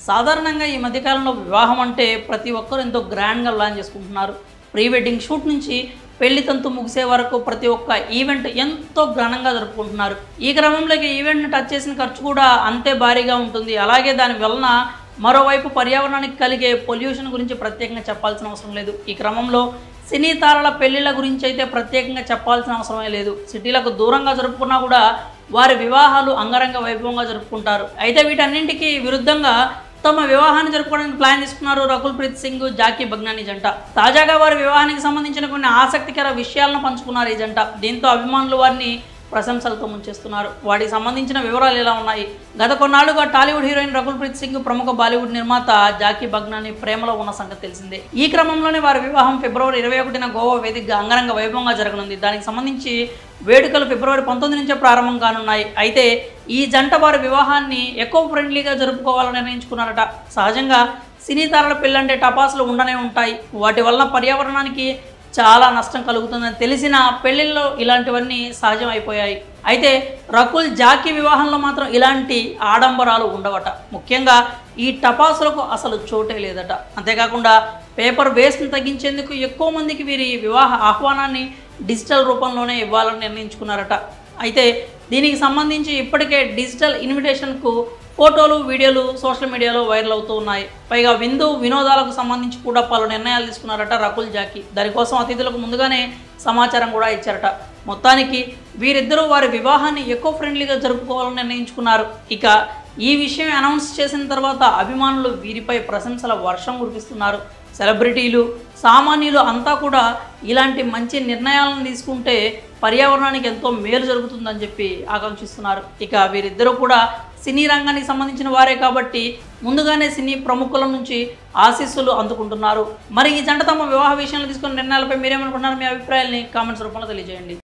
సాధారణంగా ఈ మధ్యకాలంలో వివాహం అంటే ప్రతి ఒక్కరు ఎంతో గ్రాండ్గా ప్లాన్ చేసుకుంటున్నారు. ప్రీ వెడ్డింగ్ షూట్ నుంచి పెళ్లి తంతు ముగిసే వరకు ప్రతి ఒక్క ఈవెంట్ ఎంతో ఘనంగా జరుపుకుంటున్నారు. ఈ క్రమంలోకి ఈవెంట్ని టచ్ చేసిన ఖర్చు కూడా అంతే భారీగా ఉంటుంది. అలాగే దాని వలన మరోవైపు పర్యావరణానికి కలిగే పొల్యూషన్ గురించి ప్రత్యేకంగా చెప్పాల్సిన అవసరం లేదు. ఈ క్రమంలో సినీ తారల పెళ్లిళ్ళ గురించి అయితే ప్రత్యేకంగా చెప్పాల్సిన అవసరమే లేదు. సిటీలకు దూరంగా జరుపుకున్నా కూడా వారి వివాహాలు అంగరంగ వైభవంగా జరుపుకుంటారు. అయితే వీటన్నింటికి విరుద్ధంగా తమ వివాహాన్ని జరుపుకోవడానికి ప్లాన్ తీసుకున్నారు రకుల్ ప్రీత్ సింగ్, జాకీ బగ్నానీ జంట. తాజాగా వారి వివాహానికి సంబంధించిన కొన్ని ఆసక్తికర విషయాలను పంచుకున్నారు ఈ జంట. దీంతో అభిమానులు వారిని ప్రశంసలతో ముంచేస్తున్నారు. వాటికి సంబంధించిన వివరాలు ఎలా ఉన్నాయి? గత కొన్నాళ్లుగా టాలీవుడ్ హీరోయిన్ రకుల్ ప్రీత్ సింగ్ ప్రముఖ బాలీవుడ్ నిర్మాత జాకీ బగ్నానీ ప్రేమలో ఉన్న సంగతి తెలిసిందే. ఈ క్రమంలోనే వారి వివాహం ఫిబ్రవరి 21న గోవా వేదికగా అంగరంగ వైభవంగా జరగనుంది. దానికి సంబంధించి వేడుకలు ఫిబ్రవరి 19 నుంచే ప్రారంభం కానున్నాయి. అయితే ఈ జంట వారి వివాహాన్ని ఎకో ఫ్రెండ్లీగా జరుపుకోవాలని నిర్ణయించుకున్నారట. సహజంగా సినీ తారల పెళ్ళంటే టపాసులు ఉండనే ఉంటాయి. వాటి వలన పర్యావరణానికి చాలా నష్టం కలుగుతుందని తెలిసిన పెళ్లిల్లో ఇలాంటివన్నీ సహజం అయిపోయాయి. అయితే రకుల్ జాకీ వివాహంలో మాత్రం ఇలాంటి ఆడంబరాలు ఉండవట. ముఖ్యంగా ఈ టపాసులకు అసలు చోటే లేదట. అంతేకాకుండా పేపర్ వేస్ట్ని తగ్గించేందుకు ఎక్కువ మందికి వీరి వివాహ ఆహ్వానాన్ని డిజిటల్ రూపంలోనే ఇవ్వాలని నిర్ణయించుకున్నారట. అయితే దీనికి సంబంధించి ఇప్పటికే డిజిటల్ ఇన్విటేషన్కు ఫోటోలు, వీడియోలు సోషల్ మీడియాలో వైరల్ అవుతూ ఉన్నాయి. పైగా విందు వినోదాలకు సంబంధించి కూడా పలు నిర్ణయాలు తీసుకున్నారట రకుల్ జాకీ. దానికోసం అతిథులకు ముందుగానే సమాచారం కూడా ఇచ్చారట. మొత్తానికి వీరిద్దరూ వారి వివాహాన్ని ఎకో ఫ్రెండ్లీగా జరుపుకోవాలని నిర్ణయించుకున్నారు. ఇక ఈ విషయం అనౌన్స్ చేసిన తర్వాత అభిమానులు వీరిపై ప్రశంసల వర్షం కురిపిస్తున్నారు. సెలబ్రిటీలు, సామాన్యులు అంతా కూడా ఇలాంటి మంచి నిర్ణయాలను తీసుకుంటే పర్యావరణానికి ఎంతో మేలు జరుగుతుందని చెప్పి ఆకాంక్షిస్తున్నారు. ఇక వీరిద్దరూ కూడా సినీ రంగానికి సంబంధించిన వారే కాబట్టి ముందుగానే సినీ ప్రముఖుల నుంచి ఆశీస్సులు అందుకుంటున్నారు. మరి ఈ జంట తమ వివాహ విషయంలో తీసుకున్న నిర్ణయాలపై మీరేమనుకుంటున్నారు? మీ అభిప్రాయాల్ని కామెంట్స్ రూపంలో తెలియజేయండి.